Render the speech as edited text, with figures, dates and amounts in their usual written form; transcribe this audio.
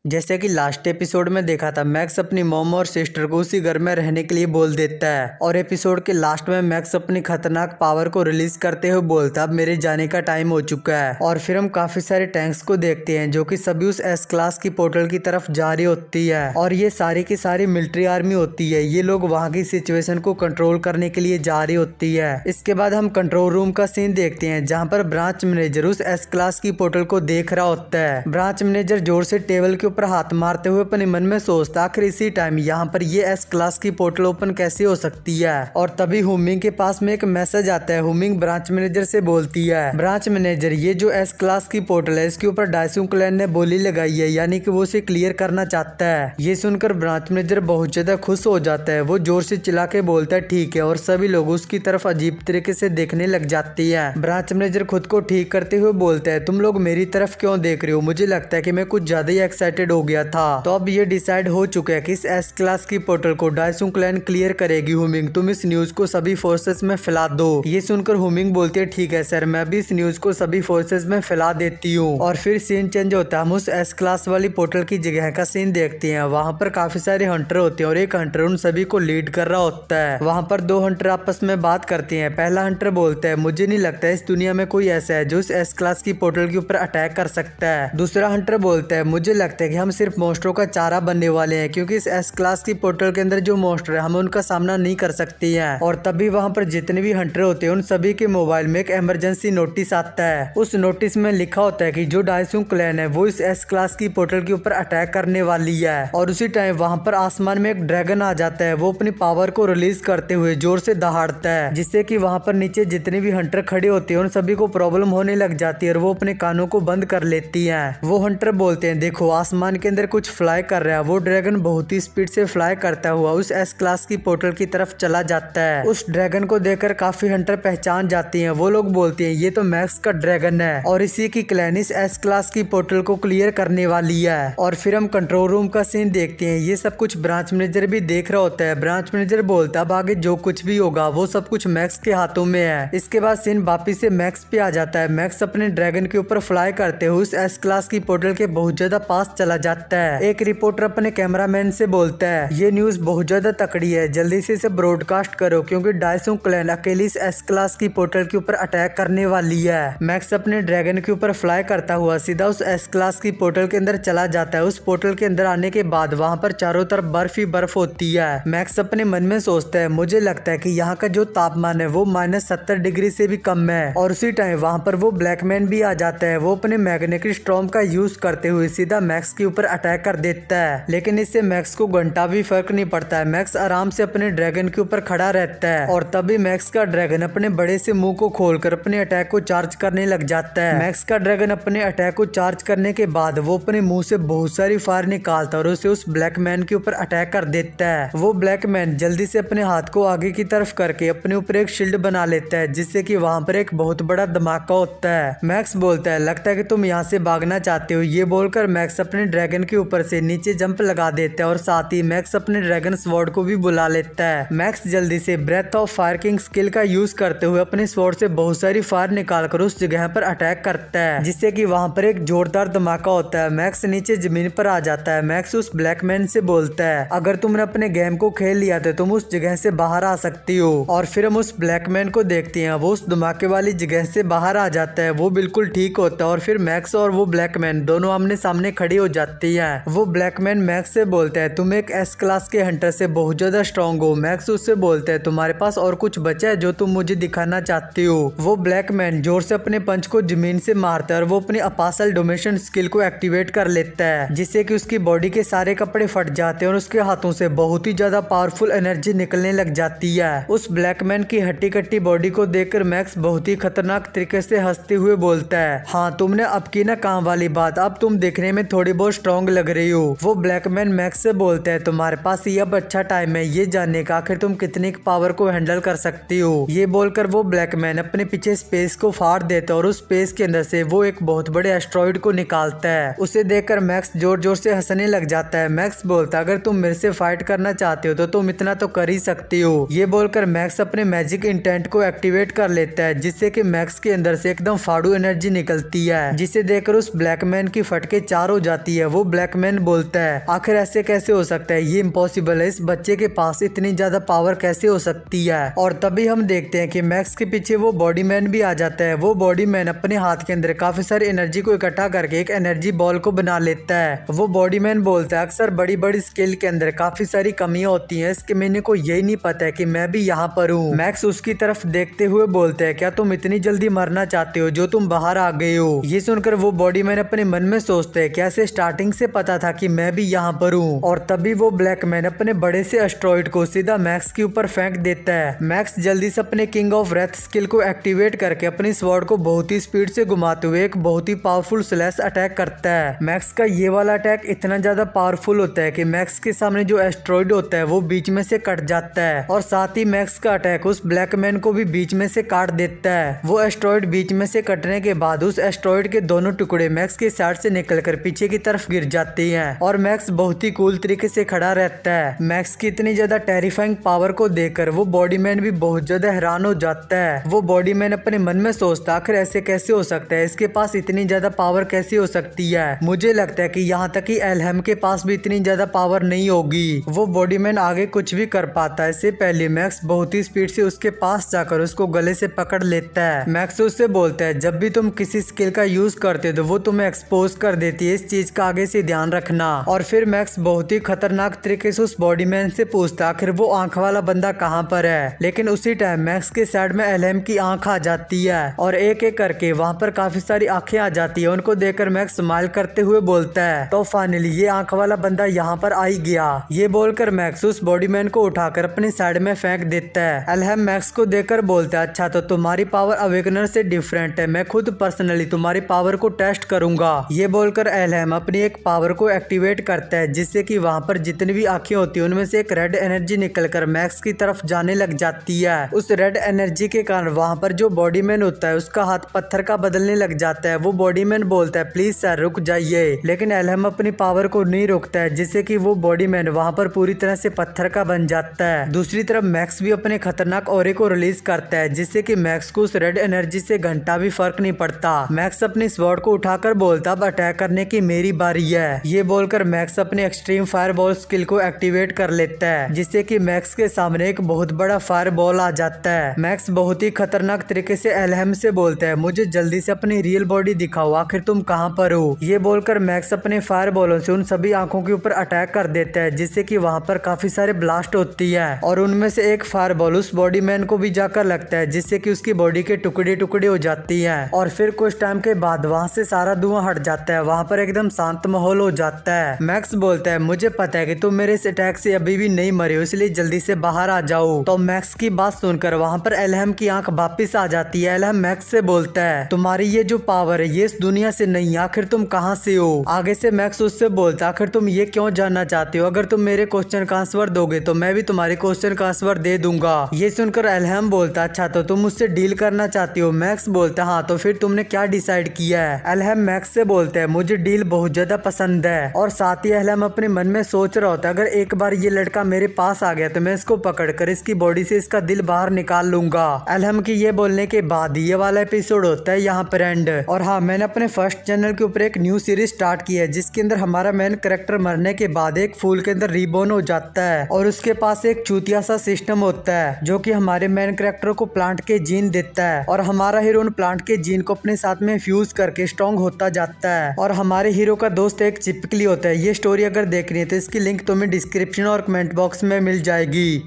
जैसे कि last episode में देखा था, मैक्स अपनी मॉम और सिस्टर को उसी घर में रहने के लिए बोल देता है और एपिसोड के लास्ट में मैक्स अपनी खतरनाक पावर को रिलीज करते हुए बोलता है अब मेरे जाने का टाइम हो चुका है। और फिर हम काफी सारे टैंक्स को देखते हैं जो कि सभी उस एस क्लास की पोर्टल की तरफ जा रही होती है और ये सारी की सारी मिलिट्री आर्मी होती है। ये लोग वहाँ की सिचुएशन को कंट्रोल करने के लिए जा रही होती है। इसके बाद हम कंट्रोल रूम का सीन देखते हैं जहाँ पर ब्रांच मैनेजर उस एस क्लास की पोर्टल को देख रहा होता है। ब्रांच मैनेजर जोर से टेबल के ऊपर हाथ मारते हुए अपने मन में सोचता आखिर इसी टाइम यहाँ पर ये एस क्लास की पोर्टल ओपन कैसे हो सकती है। और तभी हुमिंग के पास में एक मैसेज आता है। हुमिंग ब्रांच मैनेजर से बोलती है ब्रांच मैनेजर ये जो एस क्लास की पोर्टल है इसके ऊपर डायसुंग क्लैन ने बोली लगाई है, यानी कि वो उसे क्लियर करना चाहता है। ये सुनकर ब्रांच मैनेजर बहुत ज्यादा खुश हो जाता है। वो जोर से चिल्ला के बोलता है ठीक है और सभी लोग उसकी तरफ अजीब तरीके से देखने लग जाती है। ब्रांच मैनेजर खुद को ठीक करते हुए बोलता है तुम लोग मेरी तरफ क्यों देख रहे हो, मुझे लगता है कि मैं कुछ ज्यादा ही एक्साइटेड हो गया था। तो अब ये डिसाइड हो चुका है कि इस एस क्लास की पोर्टल को डायसुंग क्लैन क्लियर करेगी। हुमिंग तुम इस न्यूज को सभी फोर्सेस में फैला दो। ये सुनकर हुमिंग बोलती है ठीक है सर, मैं भी इस न्यूज को सभी फोर्सेस में फैला देती हूँ। और फिर सीन चेंज होता है। हम उस एस क्लास वाली पोर्टल की जगह का सीन देखते हैं। वहाँ पर काफी सारे हंटर होते हैं और एक हंटर उन सभी को लीड कर रहा होता है। वहाँ पर दो हंटर आपस में बात करते हैं। पहला हंटर बोलता है मुझे नहीं लगता इस दुनिया में कोई ऐसा है जो इस एस क्लास की पोर्टल के ऊपर अटैक कर सकता है। दूसरा हंटर बोलता है मुझे लगता है कि हम सिर्फ मॉन्स्टरों का चारा बनने वाले हैं क्योंकि इस एस क्लास की पोर्टल के अंदर जो मॉन्स्टर है हम उनका सामना नहीं कर सकते हैं। और तभी वहाँ पर जितने भी हंटर होते हैं उन सभी के मोबाइल में एक इमरजेंसी नोटिस आता है। उस नोटिस में लिखा होता है कि जो डायसुंग क्लैन है वो इस एस क्लास की पोर्टल के ऊपर अटैक करने वाली है। और उसी टाइम वहाँ पर आसमान में एक ड्रैगन आ जाता है। वो अपनी पावर को रिलीज करते हुए जोर से दहाड़ता है जिससे कि वहाँ पर नीचे जितने भी हंटर खड़े होते हैं उन सभी को प्रॉब्लम होने लग जाती है और वो अपने कानों को बंद कर लेती है। वो हंटर बोलते हैं देखो आसमान के अंदर कुछ फ्लाई कर रहा है। वो ड्रैगन बहुत ही स्पीड से फ्लाई करता हुआ उस एस क्लास की पोर्टल की तरफ चला जाता है। उस ड्रैगन को देखकर काफी हंटर पहचान जाती हैं। वो लोग बोलते हैं ये तो मैक्स का ड्रैगन है और इसी की क्लैन इस एस क्लास की पोर्टल को क्लियर करने वाली है। और फिर हम कंट्रोल रूम का सीन देखते हैं। ये सब कुछ ब्रांच मैनेजर भी देख रहा होता है। ब्रांच मैनेजर बोलता है अब आगे जो कुछ भी होगा वो सब कुछ मैक्स के हाथों में है। इसके बाद सीन वापिस से मैक्स पे आ जाता है। मैक्स अपने ड्रैगन के ऊपर फ्लाई करते हुए उस एस क्लास की पोर्टल के बहुत ज्यादा पास चला जाता है। एक रिपोर्टर अपने कैमरामैन से बोलता है ये न्यूज बहुत ज्यादा तकड़ी है, जल्दी से इसे ब्रॉडकास्ट करो क्योंकि डायसुंग क्लैन अकेली इस एस क्लास की पोर्टल के ऊपर अटैक करने वाली है। मैक्स अपने ड्रैगन के ऊपर फ्लाई करता हुआ सीधा उस एस क्लास की पोर्टल के अंदर चला जाता है। उस पोर्टल के अंदर आने के बाद वहाँ पर चारों तरफ बर्फ ही बर्फ होती है। मैक्स अपने मन में सोचता है मुझे लगता है कि यहाँ का जो तापमान है वो -70 डिग्री से भी कम है। और उसी टाइम वहाँ पर वो ब्लैकमैन भी आ जाता है। वो अपने मैग्नेटिक स्टॉर्म का यूज करते हुए सीधा मैक्स के ऊपर अटैक कर देता है, लेकिन इससे मैक्स को घंटा भी फर्क नहीं पड़ता है। मैक्स आराम से अपने ड्रैगन के ऊपर खड़ा रहता है और तभी मैक्स का ड्रैगन अपने बड़े से मुंह को खोलकर अपने अटैक को चार्ज करने लग जाता है। मैक्स का ड्रैगन अपने अटैक को चार्ज करने के बाद वो अपने मुंह से बहुत सारी फायर निकालता है और उसे उस ब्लैक मैन के ऊपर अटैक कर देता है। वो ब्लैक मैन जल्दी से अपने हाथ को आगे की तरफ करके अपने ऊपर एक शील्ड बना लेता है जिससे कि वहाँ पर एक बहुत बड़ा धमाका होता है। मैक्स बोलता है लगता है कि तुम यहाँ से भागना चाहते हो। ये बोलकर मैक्स अपने ड्रैगन के ऊपर से नीचे जंप लगा देता है और साथ ही मैक्स अपने ड्रैगन स्वॉर्ड को भी बुला लेता है। मैक्स जल्दी से breath of fire king skill का यूज करते हुए अपने स्वॉर्ड से बहुत सारी फायर निकालकर उस जगह पर अटैक करता है जिससे कि वहां पर एक जोरदार धमाका होता है। मैक्स नीचे जमीन पर आ जाता है। मैक्स उस ब्लैकमैन से बोलता है अगर तुमने अपने गेम को खेल लिया तो तुम उस जगह से बाहर आ सकती हो। और फिर हम उस ब्लैकमैन को देखते हैं। वो उस धमाके वाली जगह से बाहर आ जाता है। वो बिल्कुल ठीक होता है और फिर मैक्स और वो ब्लैकमैन दोनों आमने सामने खड़ी हो जाती है। वो ब्लैकमैन मैक्स से बोलता है तुम एक एस क्लास के हंटर से बहुत ज्यादा स्ट्रॉन्ग हो। मैक्स उससे बोलता है तुम्हारे पास और कुछ बचा है जो तुम मुझे दिखाना चाहती हो। वो ब्लैकमैन जोर से अपने पंच को जमीन से मारता है और वो अपनी अपासल डोमेशन स्किल को एक्टिवेट कर लेता है जिससे कि उसकी बॉडी के सारे कपड़े फट जाते हैं और उसके हाथों से बहुत ही ज्यादा पावरफुल एनर्जी निकलने लग जाती है। उस ब्लैकमैन की हट्टी कट्टी बॉडी को देखकर मैक्स बहुत ही खतरनाक तरीके से हंसते हुए बोलता है हाँ तुमने अब की ना काम वाली बात, अब तुम देखने में थोड़ी बहुत स्ट्रॉन्ग लग रही हो। वो ब्लैकमैन मैक्स से बोलता है तुम्हारे पास ये अब अच्छा टाइम है ये जानने का आखिर तुम कितनी पावर को हैंडल कर सकती हो। ये बोलकर वो ब्लैकमैन अपने पीछे स्पेस को फाड़ देता है और उस स्पेस के अंदर से वो एक बहुत बड़े एस्ट्रॉइड को निकालता है। उसे देखकर मैक्स जोर जोर से हंसने लग जाता है। मैक्स बोलता है अगर तुम मेरे से फाइट करना चाहते हो तो तुम इतना तो कर ही सकती हो। ये बोलकर मैक्स अपने मैजिक इंटेंट को एक्टिवेट कर लेता है जिससे कि मैक्स के अंदर से एकदम फाड़ू एनर्जी निकलती है जिसे देखकर उस ब्लैकमैन की फटके चार हो जाती जाती है। वो ब्लैकमैन बोलता है आखिर ऐसे कैसे हो सकता है, ये इम्पॉसिबल है, इस बच्चे के पास इतनी ज्यादा पावर कैसे हो सकती है। और तभी हम देखते हैं कि मैक्स के पीछे वो बॉडी मैन भी आ जाता है। वो बॉडी मैन अपने हाथ के अंदर काफी सारी एनर्जी को इकट्ठा करके एक एनर्जी बॉल को बना लेता है। वो बॉडी मैन बोलता है अक्सर बड़ी बड़ी स्केल के अंदर काफी सारी कमियां होती हैं, इसके मैंने को यही नहीं पता है कि मैं भी यहाँ पर हूँ। मैक्स उसकी तरफ देखते हुए बोलते हैं क्या तुम इतनी जल्दी मरना चाहते हो जो तुम बाहर आ गए हो। ये सुनकर वो बॉडी मैन अपने मन में सोचते हैं कैसे स्टार्टिंग से पता था कि मैं भी यहाँ पर हूँ। और तभी वो ब्लैक मैन अपने बड़े से एस्ट्रॉइड को सीधा मैक्स के ऊपर फेंक देता है। मैक्स जल्दी से अपने किंग ऑफ रेथ स्किल को एक्टिवेट करके अपनी स्वॉर्ड को बहुत ही स्पीड से घुमाते हुए एक बहुत ही पावरफुल स्लैश अटैक करता है। मैक्स का ये वाला अटैक इतना ज्यादा पावरफुल होता है कि मैक्स के सामने जो एस्ट्रॉइड होता है वो बीच में से कट जाता है और साथ ही मैक्स का अटैक उस ब्लैक मैन को भी बीच में से काट देता है। वो एस्ट्रॉइड बीच में से कटने के बाद उस एस्ट्रॉइड के दोनों टुकड़े मैक्स के साइड से निकलकर पीछे की तरफ गिर जाते हैं और मैक्स बहुत ही कूल तरीके से खड़ा रहता है। मैक्स की इतनी ज्यादा टेरिफाइंग पावर को देखकर वो बॉडी मैन भी बहुत ज्यादा हैरान हो जाता है। वो बॉडी मैन अपने मन में सोचता आखिर ऐसे कैसे हो सकता है, इसके पास इतनी ज्यादा पावर कैसे हो सकती है। मुझे लगता है कि यहाँ तक कि एल्हेम के पास भी इतनी ज्यादा पावर नहीं होगी। वो बॉडी मैन आगे कुछ भी कर पाता है। इससे पहले मैक्स बहुत ही स्पीड से उसके पास जाकर उसको गले से पकड़ लेता है। मैक्स उससे बोलता है जब भी तुम किसी स्किल का यूज करते हो तो वो तुम्हें एक्सपोज कर देती है, इस चीज का आगे से ध्यान रखना। और फिर मैक्स बहुत ही खतरनाक तरीके से उस बॉडी मैन से पूछता आखिर वो आंख वाला बंदा कहाँ पर है। लेकिन उसी टाइम मैक्स के साइड में एल्हेम की आंख आ जाती है और एक एक करके वहाँ पर काफी सारी आंखें आ जाती है। उनको देखकर मैक्स स्माइल करते हुए बोलता है तो फाइनली ये आंख वाला बंदा यहाँ पर आ ही गया। ये बोलकर मैक्स उस बॉडी मैन को उठाकर अपनी साइड में फेंक देता है। एल्हेम मैक्स को देखकर बोलता है अच्छा तो तुम्हारी पावर अवेकनर से डिफरेंट है, मैं खुद पर्सनली तुम्हारी पावर को टेस्ट करूंगा। ये बोलकर एल्हेम अपनी एक पावर को एक्टिवेट करता है जिससे कि वहाँ पर जितनी भी आंखें होती है उनमें से एक रेड एनर्जी निकलकर मैक्स की तरफ जाने लग जाती है। उस रेड एनर्जी के कारण वहाँ पर जो बॉडी मैन होता है उसका हाथ पत्थर का बदलने लग जाता है। वो बॉडी मैन बोलता है प्लीज सर रुक जाइए, लेकिन एल्हेम अपनी पावर को नहीं रोकता है जिससे कि वो बॉडी मैन वहाँ पर पूरी तरह से पत्थर का बन जाता है। दूसरी तरफ मैक्स भी अपने खतरनाक ऑरे को रिलीज करता है जिससे कि मैक्स को उस रेड एनर्जी से घंटा भी फर्क नहीं पड़ता। मैक्स अपनी स्वॉर्ड को उठाकर बोलता अब अटैक करने की मेरी बारी है। ये बोलकर मैक्स अपनी एक्सट्रीम फायर बॉल स्किल को एक्टिवेट कर लेता है जिससे कि मैक्स के सामने एक बहुत बड़ा फायर बॉल आ जाता है। मैक्स बहुत ही खतरनाक तरीके से एल्हेम से बोलता है मुझे जल्दी से अपनी रियल बॉडी दिखाओ, आखिर तुम कहाँ पर हो। ये बोलकर मैक्स अपने फायर बॉलों से उन सभी आंखों के ऊपर अटैक कर देता है जिससे कि वहाँ पर काफी सारे ब्लास्ट होती है और उनमें से एक फायर बॉल उस बॉडी मैन को भी जाकर लगता है जिससे कि उसकी बॉडी के टुकड़े टुकड़े हो जाती है। और फिर कुछ टाइम के बाद वहाँ से सारा धुआं हट जाता है, वहाँ पर एकदम शांत माहौल हो जाता है। मैक्स बोलता है मुझे पता है कि तुम मेरे इस अटैक से अभी भी नहीं मरे हो, इसलिए जल्दी से बाहर आ जाओ। तो मैक्स की बात सुनकर वहाँ पर एल्हेम की आंख वापिस आ जाती है। एल्हेम मैक्स से बोलता है तुम्हारी ये जो पावर है ये इस दुनिया से नहीं, आखिर तुम कहाँ से हो। आगे से मैक्स उससे बोलता आखिर तुम ये क्यों जानना चाहते हो, अगर तुम मेरे क्वेश्चन का आंसर दोगे तो मैं भी तुम्हारे क्वेश्चन का आंसर दे दूंगा। ये सुनकर एल्हेम बोलता अच्छा तो तुम मुझसे डील करना चाहती हो। मैक्स बोलता हाँ तो फिर तुमने क्या डिसाइड किया है। एल्हेम मैक्स से बोलता है मुझे डील बहुत ज्यादा पसंद है। और साथ ही एल्हेम अपने मन में सोच रहा होता है अगर एक बार ये लड़का मेरे पास आ गया तो मैं इसको पकड़कर इसकी बॉडी से इसका दिल बाहर निकाल लूंगा। एल्हेम की ये बोलने के बाद ये वाला एपिसोड होता है यहाँ पर एंड। और हाँ मैंने अपने फर्स्ट चैनल के ऊपर एक न्यू सीरीज स्टार्ट की है जिसके अंदर हमारा मेन कैरेक्टर मरने के बाद एक फूल के अंदर रीबोर्न हो जाता है और उसके पास एक चूतिया सा सिस्टम होता है जो कि हमारे मेन कैरेक्टर को प्लांट के जीन देता है और हमारा हीरो उन प्लांट के जीन को अपने साथ में फ्यूज करके स्ट्रॉन्ग होता जाता है। और हमारे हीरो का दोस्त एक चिपकली होता है। ये स्टोरी अगर देखनी है तो इसकी लिंक तुम्हें डिस्क्रिप्शन और कमेंट बॉक्स में मिल जाएगी।